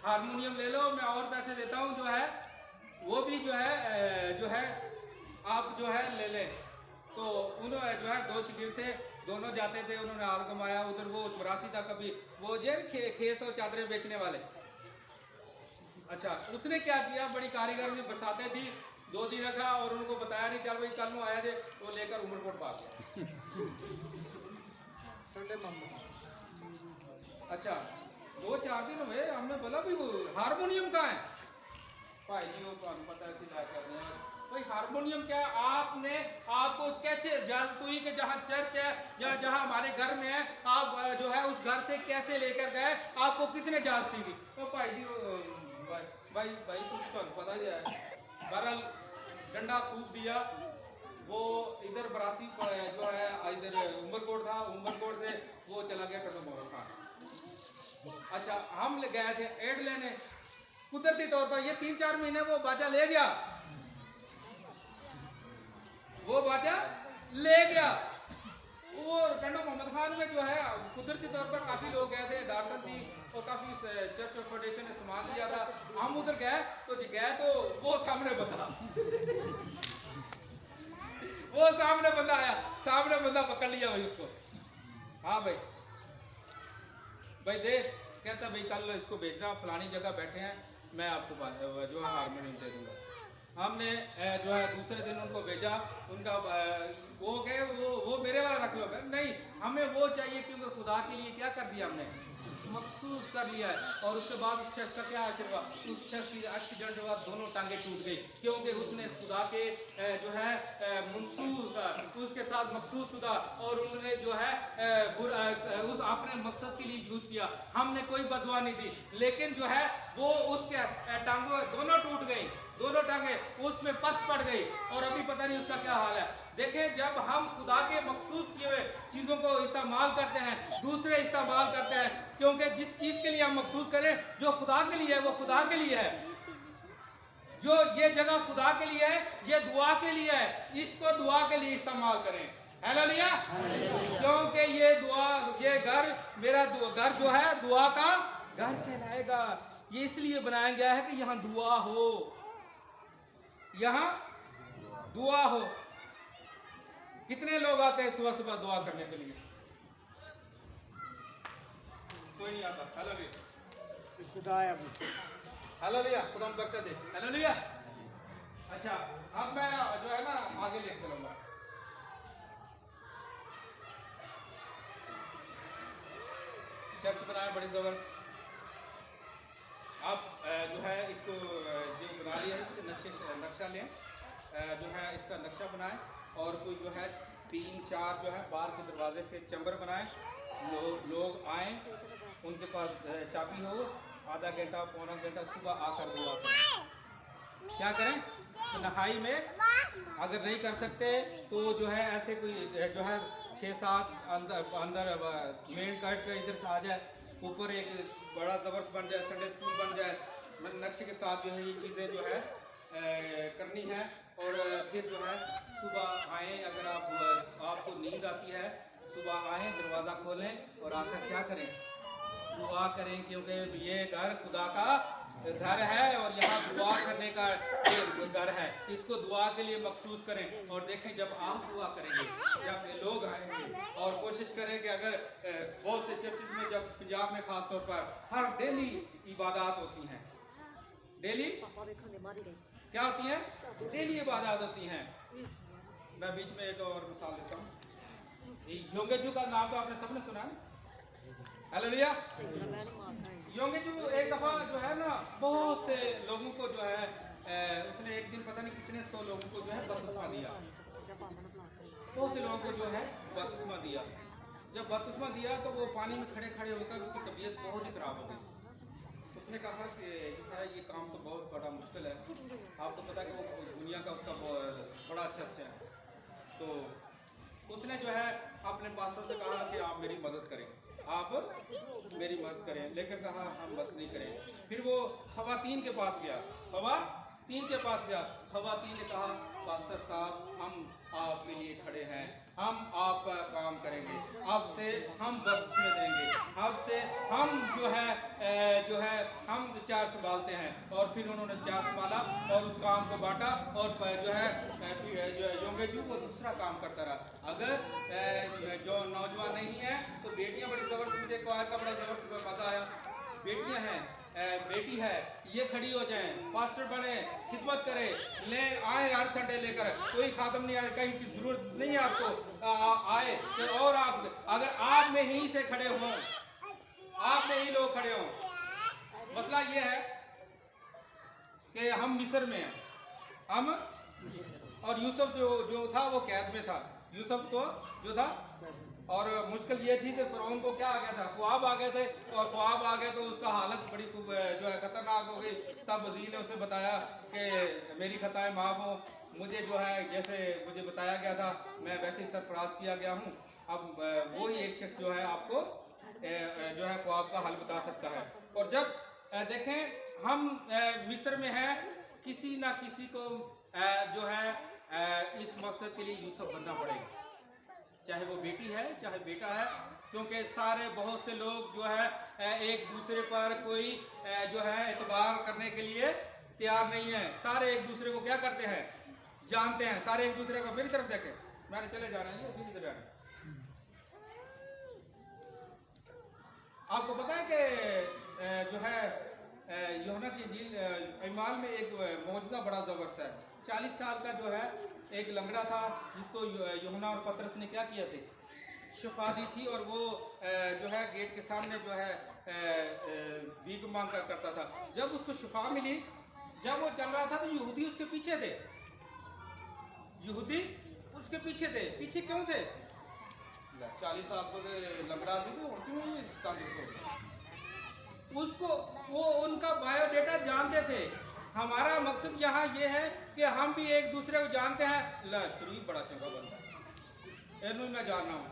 Harmonium ले लो, मैं और पैसे देता हूँ, जो है वो भी जो है आप जो है ले लें। तो उन्होंने जो है दो शिगिर थे, दोनों जाते थे, उन्होंने हाल कमाया। उधर वो मरासी था, कभी वो जो खेस और चादरें बेचने वाले। अच्छा, उसने क्या किया, बड़ी कारीगर में बरसाते थी, 2 दिन रखा और उनको बताया नहीं, चल भाई कल में आया थे, वो लेकर उमरकोट भाग गया। अच्छा, 2-4 दिन हुए, हमने बोला भी वो हारमोनियम कहाँ है? भाई जी वो तो पता है सिला कर रहे हैं भाई, हारमोनियम क्या आपने आपको कैसे इजाजत हुई कि जहाँ चर्च है या जहाँ हमारे घर में है, आप जो है उस घर से कैसे लेकर गए, आपको किसने इजाजत दी थी? तो भाई जी भाई कुछ पता ही है। बहरहाल डंडा फूक दिया, वो इधर बरासी जो है इधर उमरकोट था, उमरकोट से वो चला गया कदम मोहम्मद खान। अच्छा, हम गए थे एड लेने, कुदरती तौर पर ये 3-4 महीने वो बाजा ले गया, वो बाजा ले गया। वो टंडो मोहम्मद खान में जो है कुदरती तौर पर काफी लोग गए थे, डार्सन थी और काफी चर्च और फाउंडेशन ने सामान दिया था। हम उधर गए तो वो सामने बंदा वो सामने बंदा आया, सामने बंदा पकड़ लिया भाई उसको। हाँ भाई दे, कहता भाई कल इसको भेजना, फलानी जगह बैठे हैं, मैं आपको जो है हारमोनियम दे दूंगा। हमने जो है दूसरे दिन उनको भेजा, उनका वो कहे वो मेरे वाला रख लो, नहीं हमें वो चाहिए, क्योंकि खुदा के लिए क्या कर दिया हमने, मखसूस कर लिया है। और उसके बाद उस शख्स का क्या हुआ, उस शख्स की एक्सीडेंट हुआ, दोनों टांगे टूट गई, क्योंकि उसने खुदा के जो है मंसूस उसके साथ मखसूस हुआ और उन्होंने जो है उस अपने मकसद के लिए यूज किया। हमने कोई बदुआ नहीं दी, लेकिन जो है वो उसके टांगों दोनों टूट गई, दोनों टांगे उसमें पस पड़ गई और अभी पता नहीं उसका क्या हाल है। देखें, जब हम खुदा के मखसूस किए हुए चीज़ों को इस्तेमाल करते हैं, दूसरे इस्तेमाल करते हैं, क्योंकि जिस चीज़ के लिए हम मखसूस करें, जो खुदा के लिए है वो खुदा के लिए है। जो ये जगह खुदा के लिए है, ये दुआ के लिए है, इसको दुआ के लिए इस्तेमाल करें। हालेलुया। क्योंकि ये दुआ, ये घर, मेरा घर जो है दुआ का घर कहलाएगा। ये इसलिए बनाया गया है कि यहाँ दुआ हो, यहाँ दुआ हो। कितने लोग आते हैं सुबह सुबह दुआ करने के लिए? कोई नहीं आता। हालेलुया, हालेलुया, खुदा बरकत दे। हालेलुया। अच्छा, अब मैं जो है ना आगे लेकर चलूंगा। चर्च बनाया बड़ी जबरदस्त। अब जो है इसको जो बना लिया है, इसके नक्शा लें, जो है इसका नक्शा बनाएं और कोई जो है 3-4 जो है बाहर के दरवाजे से चैम्बर बनाएं। लोग आएँ, उनके पास चाबी हो, आधा घंटा पौना घंटा सुबह आकर दुआ करें। क्या करें? तो नहाई में अगर नहीं कर सकते तो जो है ऐसे कोई जो है 6-7 अंदर मेन कट कर इधर से आ जाए, ऊपर एक बड़ा जबरदस्त बन जाए, संडे स्कूल बन जाए। नक्शे के साथ जो है ये चीज़ें जो है करनी है। और फिर जो है सुबह आएँ, अगर आपको नींद आती है, सुबह आएँ, दरवाज़ा खोलें और आकर क्या करें? दुआ करें, क्योंकि ये घर खुदा का घर है और यहाँ दुआ करने का घर है। इसको दुआ के लिए मखसूस करें। और देखें, जब आप दुआ करेंगे, जब लोग आएंगे, और कोशिश करें कि अगर बहुत से चर्चेस में, जब पंजाब में खास तौर पर हर डेली इबादत होती हैं, डेली क्या होती हैं? डेली इबादत होती हैं। मैं बीच में एक और मिसाल देता हूँ। योंगेजू का नाम तो आपने सबने सुना है। हालेलुया। योंगेजू एक दफ़ा जो है ना बहुत से लोगों को जो है उसने एक दिन पता नहीं कितने 100 लोगों को जो है बपतिस्मा दिया, बहुत से लोगों को जो है बपतिस्मा दिया। जब बपतिस्मा दिया तो वो पानी में खड़े खड़े होकर उसकी तबीयत बहुत ही खराब हो गई। उसने कहा कि ये काम तो बहुत बड़ा मुश्किल है, आपको पता है कि वो दुनिया का उसका बड़ा चर्चा है। तो उसने जो है अपने पास्टर से कहा कि आप मेरी मदद करें, आप मेरी मदद करें, लेकिन कहा हम मदद नहीं करें। फिर वो खवातीन के पास गया, तीन के पास गया, खवातीन ने कहा पास्टर साहब हम आपके लिए खड़े हैं, हम आपका काम करेंगे, आपसे हम बख्शने देंगे, आपसे हम जो है हम चार संभालते हैं। और फिर उन्होंने चार संभाला और उस काम को बांटा और जो है योंगेजू को दूसरा काम करता रहा। अगर जो नौजवान नहीं है तो बेटियां बड़ी ज़बरदस्त, मुझे क्वायर का बड़ा ज़बरदस्त मज़ा आया। बेटियां हैं, बेटी है, ये खड़ी हो जाएं, पास्टर बने, खिदमत करे, ले आए हर संडे लेकर, कोई खादम नहीं आए, कहीं की जरूरत नहीं है आपको आए तो। और आप अगर आप में ही से खड़े हों, आप में ही लोग खड़े हों। मसला ये है कि हम मिस्र में हैं, हम और यूसुफ जो था वो कैद में था। यूसुफ तो जो था, और मुश्किल ये थी कि फ़िरौन को क्या आ गया था, ख्वाब आ गए थे, और ख्वाब आ गए तो उसका हालत बड़ी जो है खतरनाक हो गई। तब वज़ीर ने उसे बताया कि मेरी खताएं माफ़ हो, मुझे जो है जैसे मुझे बताया गया था मैं वैसे ही सरफराज किया गया हूँ। अब वो ही एक शख्स जो है आपको जो है ख्वाब का हल बता सकता है। और जब देखें हम मिस्र में हैं, किसी ना किसी को जो है इस मकसद के लिए यूसुफ बनना पड़ेगा, चाहे वो बेटी है चाहे बेटा है, क्योंकि सारे बहुत से लोग जो है एक दूसरे पर कोई जो है एतबार करने के लिए तैयार नहीं है। सारे एक दूसरे को क्या करते हैं, जानते हैं, सारे एक दूसरे को। मेरी तरफ देखें, मैंने चले जाना है, अभी इधर आना। आपको पता है कि जो है यूहन्ना की इंजील ईमाल में एक मौजज़ा बड़ा ज़बरदस्त है। 40 साल का जो है एक लंगड़ा था जिसको यूहन्ना और पतरस ने क्या किया थे, शिफा दी थी। और वो जो है गेट के सामने जो है भीख मांग कर करता था। जब उसको शिफा मिली, जब वो चल रहा था तो यहूदी उसके पीछे थे, यहूदी उसके पीछे थे। पीछे क्यों थे? 40 साल को लंगड़ा से तो क्यों उसको वो उनका बायोडेटा जानते थे। हमारा मकसद यहाँ ये है कि हम भी एक दूसरे को जानते हैं। ला शरीफ बड़ा चंगा बंदा है, एनू मैं जानना हूँ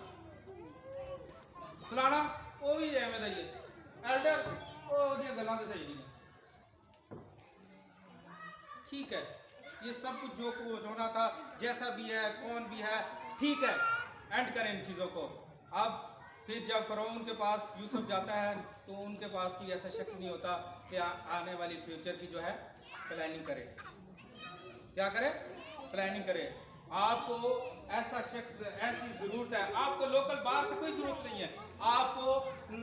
फलाना, वो भी एवं दा ही एल्डर, वो गल्लां तो सही नहीं। ठीक है, ये सब कुछ जो कुछ होना था, जैसा भी है, कौन भी है, ठीक है, एंड करें इन चीज़ों को। अब फिर जब फ़िरौन के पास यूसुफ जाता है तो उनके पास कोई ऐसा शख्स नहीं होता कि आने वाली फ्यूचर की जो है प्लानिंग करे। क्या करे? प्लानिंग करे। आपको ऐसा शख्स, ऐसी ज़रूरत है। आपको लोकल बाहर से कोई ज़रूरत नहीं है। आपको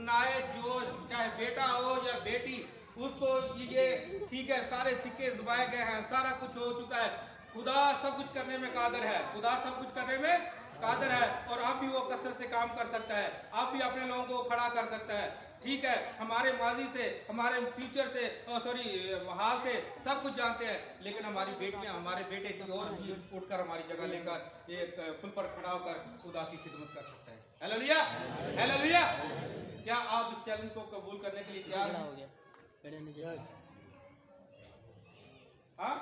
नाए जोश, चाहे बेटा हो या बेटी, उसको ये ठीक है, सारे सिक्के ज़बाए गए हैं, सारा कुछ हो चुका है। खुदा सब कुछ करने में कादिर है, खुदा सब कुछ करने में कादिर है। और आप भी वो कसरत से काम कर सकता है, आप भी अपने लोगों को खड़ा कर सकता है। ठीक है, हमारे माजी से, हमारे फ्यूचर से, हाल से सब कुछ जानते हैं, लेकिन हमारी बेटियां, हमारे बेटे कोई और भी उठकर हमारी जगह लेकर एक पुल पर खड़ा होकर खुदा की खिदमत कर सकता है। Hallelujah, hallelujah. क्या आप इस चैलेंज को कबूल करने के लिए तैयार हैं? हाँ,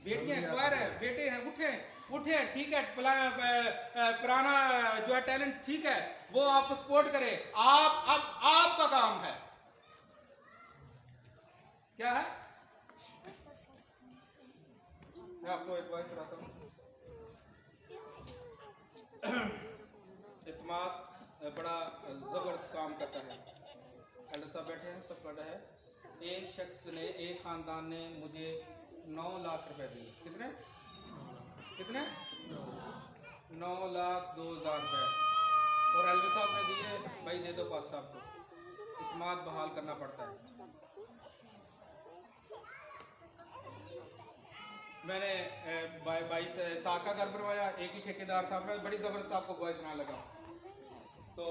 बेटियां एक्वायर है, बेटे हैं, उठे उठे, ठीक है, पुराना जो है टैलेंट, ठीक है, वो आपको सपोर्ट करे। अब आपका काम है, क्या है? मैं आपको एक वॉइस सुनाता हूँ। इत्माद बड़ा जबरदस्त काम करता है। एल्डर साहब बैठे हैं, सब पढ़ रहे हैं। एक शख्स ने, एक खानदान ने मुझे 9 लाख रुपए दिए। कितने? 9,02,000 रुपए। और एल्डर साहब ने दिए, भाई दे दो पास साहब को। इत्माद बहाल करना पड़ता है। मैंने 22 साल का घर बनवाया, एक ही ठेकेदार था। मैं बड़ी ज़बरदस्त आपको वॉइस सुनाने लगा, तो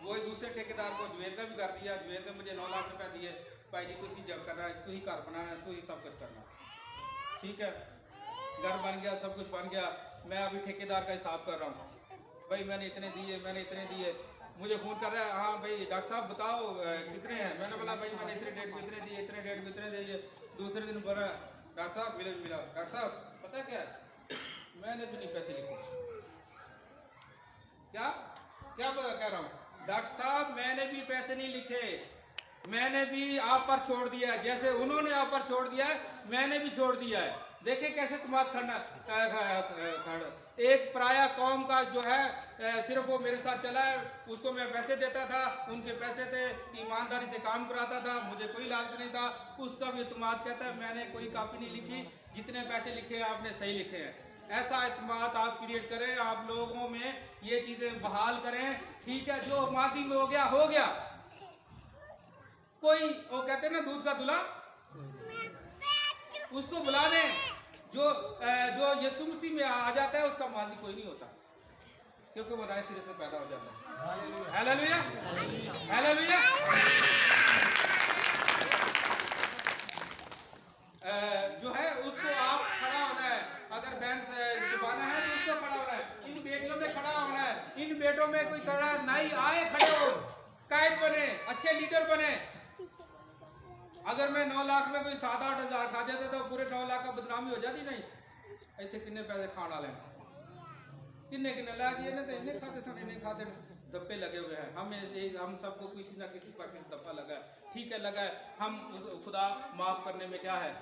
वही दूसरे ठेकेदार को जुवेद ने भी कर दिया। जुवेद ने मुझे 9 लाख रुपए दिए, भाई जी तुम जब करना है, तू ही घर बनाना है, तू ही सब कुछ करना है। ठीक है, घर बन गया, सब कुछ बन गया। मैं अभी ठेकेदार का हिसाब कर रहा हूँ, भाई मैंने इतने दिए, मैंने इतने दिए। मुझे फ़ोन कर रहा है, हाँ भाई डॉक्टर साहब बताओ कितने हैं। मैंने बोला भाई मैंने इतने डेट में इतने दिए, इतने डेट में इतने दिए। दूसरे दिन बोला डॉक्टर साहब मिला। डॉक्टर साहब पता क्या, मैंने भी नहीं पैसे लिखे। क्या क्या कह रहा हूँ? डॉक्टर साहब मैंने भी पैसे नहीं लिखे, मैंने भी आप पर छोड़ दिया है, जैसे उन्होंने आप पर छोड़ दिया है मैंने भी छोड़ दिया है। देखिए कैसे तुम्हारा खड़ा एक पराया कौम का जो है सिर्फ वो मेरे साथ चला है, उसको मैं पैसे देता था, उनके पैसे थे, ईमानदारी से काम कराता था, मुझे कोई लालच नहीं था, उसका भी इत्मीनान कहता है मैंने कोई कॉपी नहीं लिखी, जितने पैसे लिखे हैं आपने सही लिखे हैं। ऐसा इत्मीनान आप क्रिएट करें, आप लोगों में ये चीजें बहाल करें। ठीक है, जो माजी में हो गया कोई वो कहते हैं ना दूध का दूल्हा, उसको बुला दें। जो यीशु मसीह में आ जाता है उसका माजी कोई नहीं होता, क्योंकि वो नए सिरे से पैदा हो जाता है। Hallelujah hallelujah. जो है उसको आप खड़ा होना है, अगर बहन छुपाना है तो उसको खड़ा होना है, इन बेटियों में खड़ा होना है, इन बेटों में कोई खड़ा नहीं आए, खड़े हो, कायद बने, अच्छे लीडर बने। अगर मैं 9 लाख में कोई 7-8 हज़ार खा जाता तो पूरे 9 लाख का बदनामी हो जाती नहीं। ऐसे कितने पैसे खाने वाले किन्ने ला दिए ना, तो इन्हें खाते सन, इन्हें खाते दप्पे लगे हुए हैं। हम सबको किसी ना किसी पर दप्पा लगा है, ठीक है लगा है। हम खुदा माफ करने में क्या है,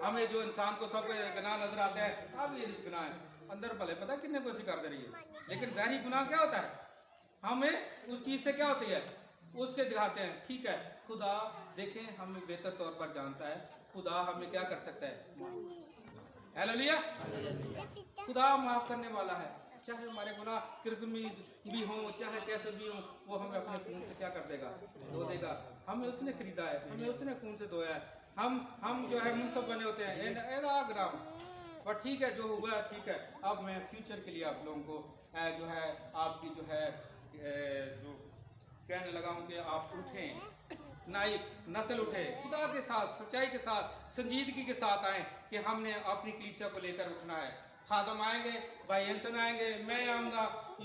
हमें जो इंसान को सब गुनाह नजर आते हैं, अब ये गुनाह है अंदर भले पता कितने को शिकार दे रही है, लेकिन ज़ाहिरी गुनाह क्या होता है, हमें उस चीज से क्या होती है उसके दिखाते हैं। ठीक है, खुदा देखें हमें बेहतर तौर पर जानता है, खुदा हमें क्या कर सकता है। हालेलुया। खुदा माफ करने वाला है, चाहे हमारे गुनाह किस्मी भी हो, चाहे कैसे भी हो, वो हमें अपने खून से क्या कर देगा, धो देगा। हमें उसने खरीदा है, हमें उसने खून से धोया है। हम जो है मुनसब बने होते हैं ग्राम पर। ठीक है, जो हुआ ठीक है। अब मैं फ्यूचर के लिए आप लोगों को जो है आपकी जो है जो कहने लगा हूँ कि आप उठें, नई नस्ल उठे, खुदा के साथ सच्चाई के साथ संजीदगी के साथ आए कि हमने अपनी कलीसिया को लेकर उठना है। खादम आएंगे, भाई एंसन आएंगे, मैं आऊँगा,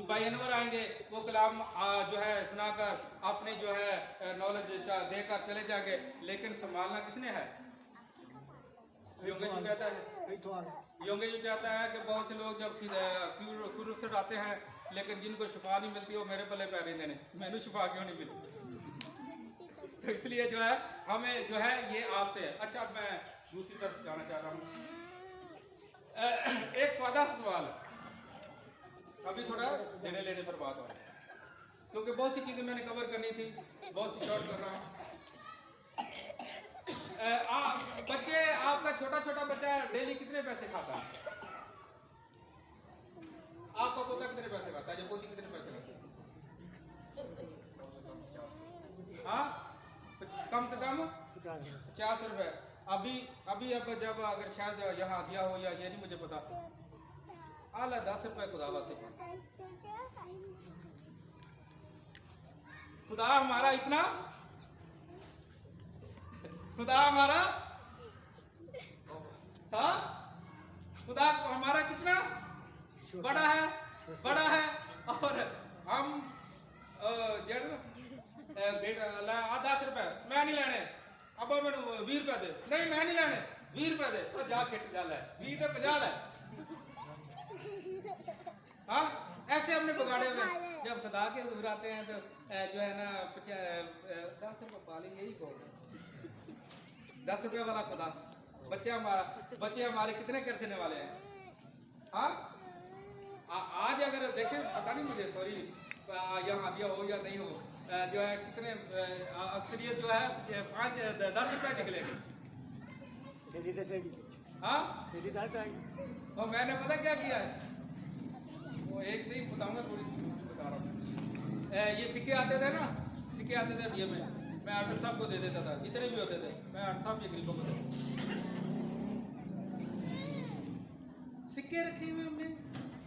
भाई अनवर आएंगे, वो कलाम जो है सुनाकर अपने जो है नॉलेज देकर चले जाएंगे, लेकिन संभालना किसने है। योंगे जी कहता है, योंगे जी चाहता है कि बहुत से लोग जब क्यूर आते हैं, लेकिन जिनको शिफा नहीं मिलती वो मेरे पल्ले पैर नहीं देने, मैंने शिफा क्यों नहीं मिली। तो इसलिए जो है हमें जो है ये आपसे है। अच्छा, मैं दूसरी तरफ जाना चाह रहा हूँ। एक सादा सवाल, अभी थोड़ा देने लेने पर बात हो रही है, क्योंकि बहुत सी चीजें मैंने कवर करनी थी, बहुत सी शॉर्ट कर रहा हूँ। बच्चे, आपका छोटा बच्चा डेली कितने पैसे खाता है? आपका पोता कितने पैसे खाता है? जो पोती कितने पैसे खाता है? हाँ, कम से कम 50 रुपए। अभी अब जब अगर शायद यहाँ दिया हो या ये नहीं मुझे पता, आला 10 रुपए खुदा से। खुदा हमारा इतना, खुदा हमारा, हाँ, खुदा हमारा कितना बड़ा है और हम जड़ बेटा 10 रुपए मैं नहीं लेने, अब मैंने 20 रुपए दे, नहीं मैं नहीं लेने, 20 रुपए दे, और जा खेत जाला है 20 से 50 है। हाँ, ऐसे हमने बिगाड़े हुए। जब खुदा के हुजूर आते हैं तो जो है ना 10 रुपए पाले, यही कहो 10 रुपए वाला खुदा। बच्चे हमारे कितने कर देने वाले हैं। हाँ, आज अगर देखें, पता नहीं मुझे, सॉरी यहाँ दिया हो या नहीं हो, जो है कितने अक्सरियत जो है 5-10 रुपए निकलेंगे। हाँ, तो मैंने पता क्या किया है, वो एक नहीं बताऊंगा, थोड़ी बता रहा हूँ। ये सिक्के आते थे ना, सिक्के आते थे दिए में, मैं आर्डर साहब को दे देता था, जितने भी होते थे मैं आर्डर साहब ये गरीबों को दे। सिक्के रखे हुए हमने,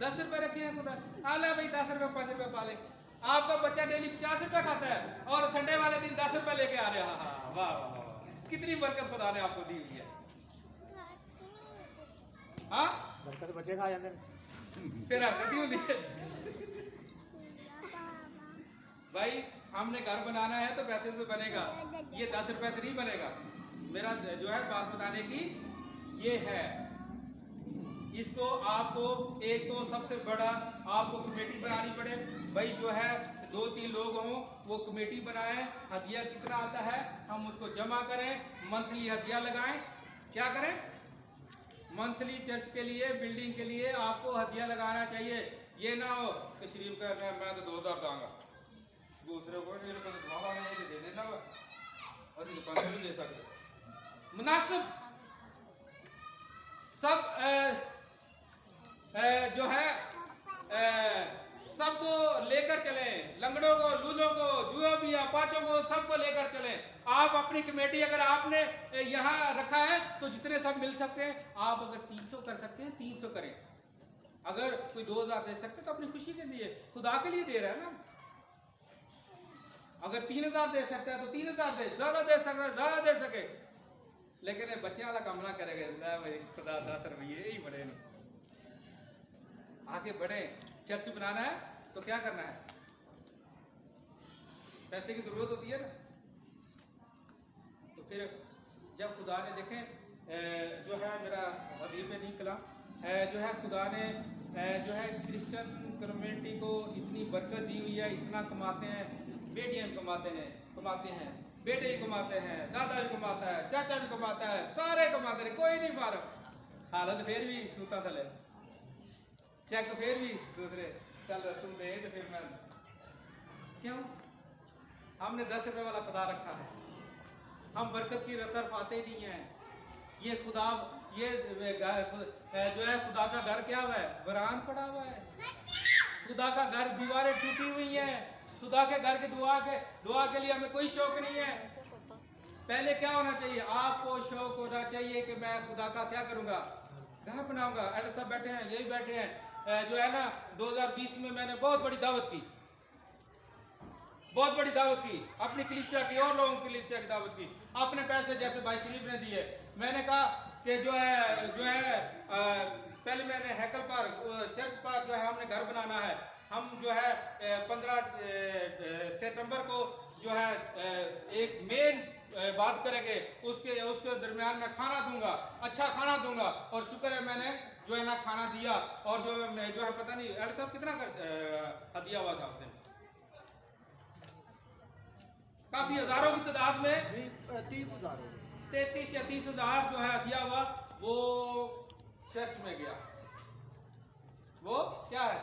10 रुपए रखे हैं खुदा, आला भाई 10 रुपए 5 रुपए पाले। आपका बच्चा डेली 50 रुपए खाता है और संडे वाले दिन 10 रुपए लेके आ रहे हैं। हाँ, वाह वाह वाह, कितनी बरकत खुदा ने आपको दी हुई है। हाँ, बरकत बच्चे खा जाते हैं, फिर आपको दी भाई। हमने घर बनाना है तो पैसे से बनेगा, ये 10 रुपए से नहीं बनेगा। मेरा जो है बात बताने की ये है, इसको आपको एक तो सबसे बड़ा आपको कमेटी बनानी पड़े भाई, जो है 2-3 लोग हों, वो कमेटी बनाएं, हदिया कितना आता है हम उसको जमा करें, मंथली हदिया लगाएं। क्या करें? मंथली चर्च के लिए, बिल्डिंग के लिए आपको हदिया लगाना चाहिए। ये ना हो कि शरीफ कहते हैं मैं तो 2000 दूंगा, दूसरे को मेरे को तो नहीं दे देना, और 500 भी दे सकते। मुनासिब सब जो है सबको लेकर चलें, लंगड़ों को, लूलों को, जुओं भी, पाँचों को, सबको लेकर चलें। आप अपनी कमेटी अगर आपने यहाँ रखा है तो जितने सब मिल सकते हैं, आप अगर 300 कर सकते हैं 300 करें। अगर कोई 2000 दे सकते तो अपनी खुशी के लिए, खुदा के लिए दे रहा है ना। अगर 3000 दे सकता है तो 3000 दे, ज्यादा दे सकता है ज्यादा दे सके, लेकिन बच्चे वाला काम ना करेगा भाई खुदा 10 रुपये ही बढ़े नहीं। आगे बढ़े, चर्च बनाना है तो क्या करना है? पैसे की जरूरत होती है ना। तो फिर जब खुदा ने देखें जो है मेरा अदीब नहीं निकला जो है खुदा ने जो है क्रिश्चियन कम्युनिटी को इतनी बरकत दी हुई है, इतना कमाते हैं, बेटियां कमाते हैं, बेटे ही कमाते हैं, दादा भी कमाता है, चाचा भी कमाता है, सारे कमाते हैं, कोई नहीं मार। हालत फिर भी सूता थले, चेक फिर भी दूसरे, चल तुम दे तो फिर मैं क्यों? हमने 10 रुपए वाला खुदा रखा है, हम बरकत की तरफ आते ही नहीं है। ये खुदा, ये जो है खुदा का घर क्या हुआ है? वीरान पड़ा हुआ है। खुदा का घर, दीवारें टूटी हुई हैं। खुदा के घर की दुआ के लिए हमें कोई शौक नहीं है। पहले क्या होना चाहिए? आपको शौक होना चाहिए कि मैं खुदा का क्या करूंगा? घर बनाऊंगा। ऐसे सब बैठे हैं, यही बैठे हैं जो है ना 2020 में मैंने बहुत बड़ी दावत की, अपनी कलीसिया की और लोगों की कलीसिया की दावत की, अपने पैसे जैसे भाई शरीफ ने दिए। मैंने कहा कि जो है पहले मैंने हैकल पर, चर्च पर जो है हमने घर बनाना है। हम जो है 15 सितंबर को जो है एक मेन बात करेंगे, उसके दरमियान मैं खाना दूंगा, अच्छा खाना दूंगा। और शुक्र है मैंने जो है ना खाना दिया। और जो है पता नहीं एड साहब कितना हदिया हुआ था आपने? काफी हजारों की तादाद में 33 या 30,000 जो है हदिया हुआ। वो चर्च में गया, वो क्या है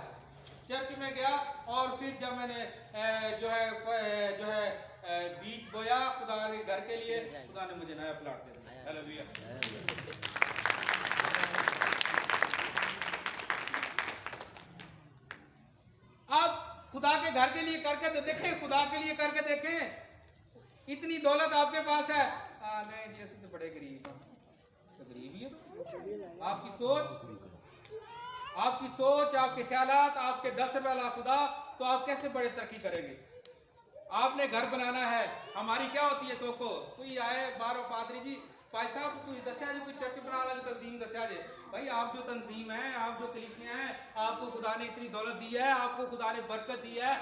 चर्च में गया। और फिर जब मैंने जो है बीज बोया खुदा के घर के लिए, खुदा ने मुझे नया प्लाट दे दिया। हालेलुया। अब खुदा के घर के लिए करके तो देखें, खुदा के लिए करके देखें। इतनी दौलत आपके पास है, नहीं जैसे तो बड़े गरीब हैं, तो गरीब ही है। आपकी सोच, आपके ख्यालात, आपके 10 रुपए वाला खुदा, तो आप कैसे बड़े तरक्की करेंगे? आपने घर बनाना है। हमारी क्या होती है? तो कोई आए बाहरों, पादरी जी भाई साहब कोई दसिया जी, कोई चर्च बना वाली तंजीम दसिया जी। भाई आप जो तंजीम है, आप जो कलीसियां हैं, आपको खुदा ने इतनी दौलत दी है, आपको खुदा ने बरकत दी है।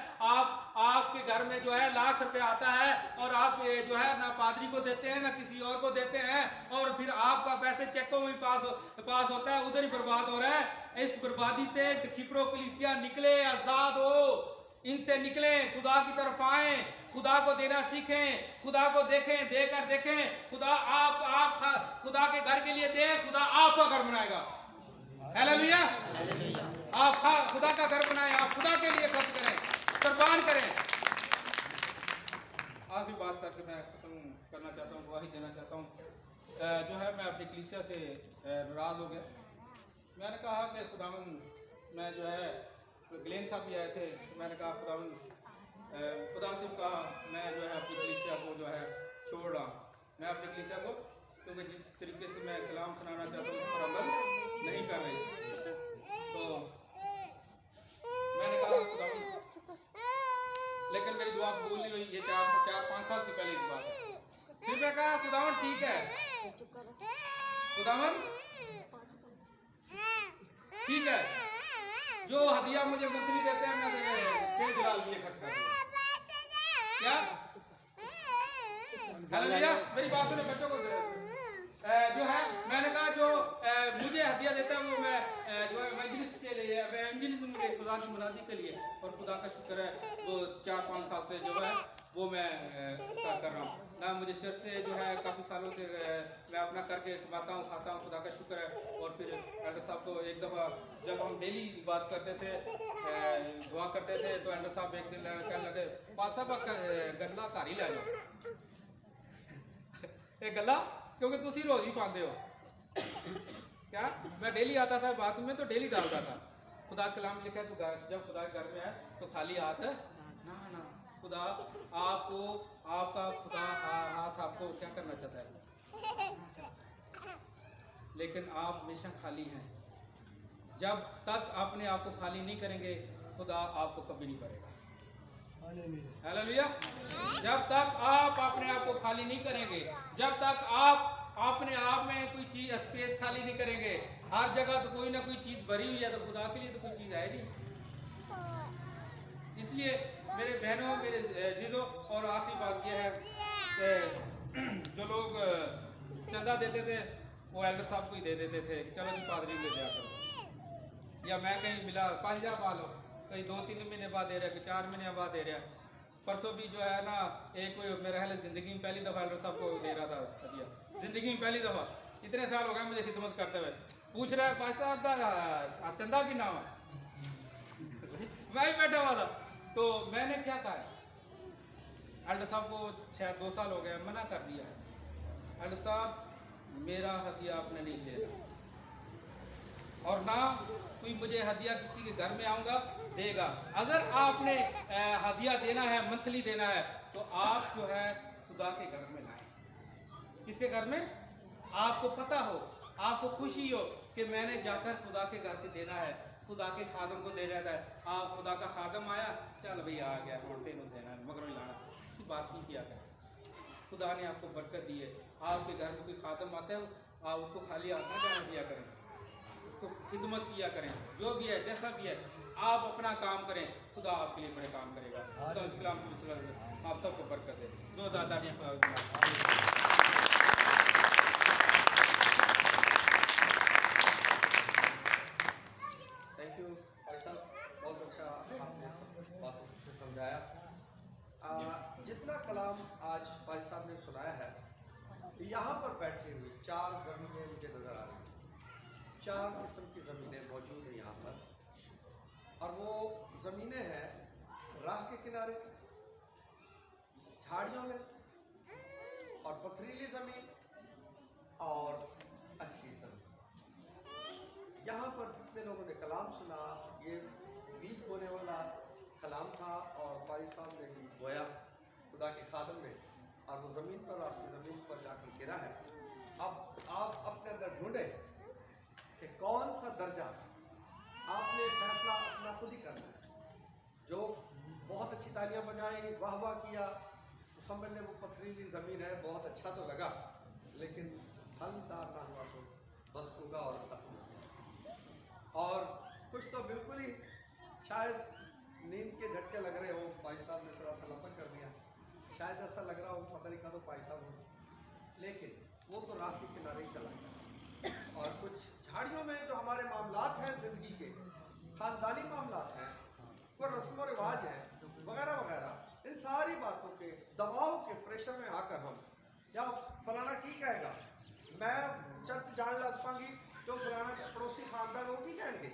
आपके घर में जो है लाख रुपए आता है और आप जो है ना पादरी को देते हैं ना किसी और को देते हैं, और फिर आपका पैसे चेकों में पास होता है, उधर ही बर्बाद हो रहा है। इस बर्बादी से खिपरो कलीसिया निकले, आजाद हो, इनसे निकले, खुदा की तरफ आए, खुदा को देना सीखें, खुदा को देकर देखें। खुदा आप खुदा के घर के लिए दें, खुदा आपका घर बनाएगा। हालेलुया। आप खुदा का घर बनाएं, आप खुदा के लिए खर्च करें, कुर्बान करें। आखिरी बात करके मैं खत्म करना चाहता हूँ, गवाही देना चाहता हूँ। जो है मैं अपनी कलीसिया से नाराज हो गया। मैंने कहा कि खुदावन, मैं जो है ग्लेन साहब भी आए थे, तो मैंने कहा खुदा से कहा मैं जो है अपनी कलीसिया को जो है छोड़ रहा हूँ। मैं अपनी कलीसिया को, क्योंकि जिस तरीके से मैं कलाम सुनाना चाहता हूँ उस पर अमल नहीं कर रही। तो मैंने कहा खुदावन, लेकिन मेरी दुआ कबूल नहीं हुई। ये 4-5 साल की पहले की बात है। फिर मैं कहा खुदावन ठीक है, खुदावन ठीक है, जो हदिया मुझे मंथली देते हैं मैं तेरे जलाल के लिए खर्च कर दूंगा। क्या? हालेलुया। मेरी बात सुनो बच्चों को। जो है मैंने कहा जो मुझे हदिया देता है वो मैं जो है मजलिस के लिए एवेंजलिज्म में खुदा की मुनादी के लिए, और खुदा का शुक्र है वो 4-5 साल से जो है वो मैं कर रहा हूँ ना। मुझे चर्च से जो है काफ़ी सालों से मैं अपना करके कमाता हूँ, खाता हूँ, खुदा का शुक्र है। और फिर एल्डर साहब को एक दफ़ा जब हम डेली बात करते थे, दुआ करते थे, तो एल्डर साहब एक दिन कहने लगे, पास साहब गल्ला घर ही लै जाओ ये गल्ला, क्योंकि तुम रोज़ ही पाते हो। क्या मैं डेली आता था बाथरूम में तो डेली डालता था। खुदा कलाम लिखा है तो जब खुदा के घर में है तो खाली हाथ है ना ना। खुदा आपको, आपका खुदा हाथ आपको क्या करना चाहता है, लेकिन आप हमेशा खाली हैं। जब तक अपने आप को खाली नहीं करेंगे खुदा आपको कभी नहीं करेगा। हालेलुया। जब तक आप अपने आप को खाली नहीं करेंगे, जब तक आप अपने आप में कोई चीज स्पेस खाली नहीं करेंगे, हर जगह तो कोई ना कोई चीज भरी हुई है, तो खुदा के लिए तो कोई चीज है नहीं। इसलिए मेरे बहनों, मेरे जीजों, और आखिरी बात यह है कि जो लोग चंदा देते थे वो एल्डर साहब को ही दे देते थे, चलो जी पादरी ले दिया करो, या मैं कहीं मिला 5000 पा लो, कहीं 2-3 महीने बाद दे रहा है, 4 महीने बाद दे रहा है। परसों भी जो है ना एक कोई मेरा ख्याल ज़िंदगी में पहली दफ़ा एल्डर साहब को दे रहा था हदिया, ज़िंदगी में पहली दफ़ा। इतने साल हो गए मुझे खिदमत करते हुए, पूछ रहा है भाई साहब का चंदा की नाम है मैं ही बैठा हुआ था। तो मैंने क्या कहा, एल्डर साहब को शायद 2 साल हो गए मना कर दिया है, एल्डर साहब मेरा हदिया आपने नहीं लेना, और ना कोई मुझे हदिया किसी के घर में आऊँगा देगा। अगर आपने हदिया देना है, मंथली देना है, तो आप जो है खुदा के घर में लाएं। किसके घर में? आपको पता हो, आपको खुशी हो कि मैंने जाकर खुदा के घर पे देना है, खुदा के खादम को दे देता है। आप खुदा का खादम आया, चल भाई आ गया, तेन देना है, मगर नहीं लाना, इसी बात नहीं किया करें। खुदा ने आपको बरकत दी है, आपके घर में कोई खादम आता है आप उसको खाली हाथ ना जाने दिया करें, उसको खिदमत किया करें। जो भी है जैसा भी है आप अपना काम करें, खुदा आपके लिए बड़े काम करेगा। खुदा इस्लाम आप सबको बरकत है। जो दादा ने थैंक यू भाई साहब, बहुत अच्छा आपने बातों से समझाया। जितना कलाम आज भाई साहब ने सुनाया है, यहाँ पर बैठे हुए 4 ज़मीनें मुझे नज़र आ रही हैं। 4 किस्म की ज़मीनें मौजूद हैं यहाँ पर, और वो ज़मीनें हैं राह के किनारे, झाड़ियों में, और पथरीली ज़मीन, और अच्छी ज़मीन। यहाँ पर जितने लोगों ने कलाम सुना, ये बीज बोने वाला कलाम था, और भाई साहब ने बीज बोया खुदा के खादम में, और वो ज़मीन पर, आपकी ज़मीन पर जाकर गिरा है। अब आप अपने अंदर ढूंढे कि कौन सा दर्जा, आपने फैसला अपना खुद ही करना है। जो बहुत अच्छी तालियां बजाई, वाह वाह किया, तो समझ लें वो पथरीली ज़मीन है, बहुत अच्छा तो लगा, लेकिन फलदार ना हुआ तो बस होगा और खत्म। और कुछ तो बिल्कुल ही शायद नींद के झटके लग रहे हो, भाई साहब ने थोड़ा सा लपक कर दिया, शायद ऐसा लग रहा हो पता नहीं कहा तो भाई साहब हो, लेकिन वो तो राह के किनारे ही चला गया। और कुछ झाड़ियों में जो हमारे मामलात हैं ज़िंदगी के, ख़ानदानी मामलात हैं, कोई रस्म व रिवाज हैं वगैरह वगैरह, इन सारी बातों के दबाव के प्रेशर में आकर हम, या फलाना की कहेगा, मैं चर्च जान लग पाऊंगी तो फलाना पड़ोसी खानदान वो की कहेंगे,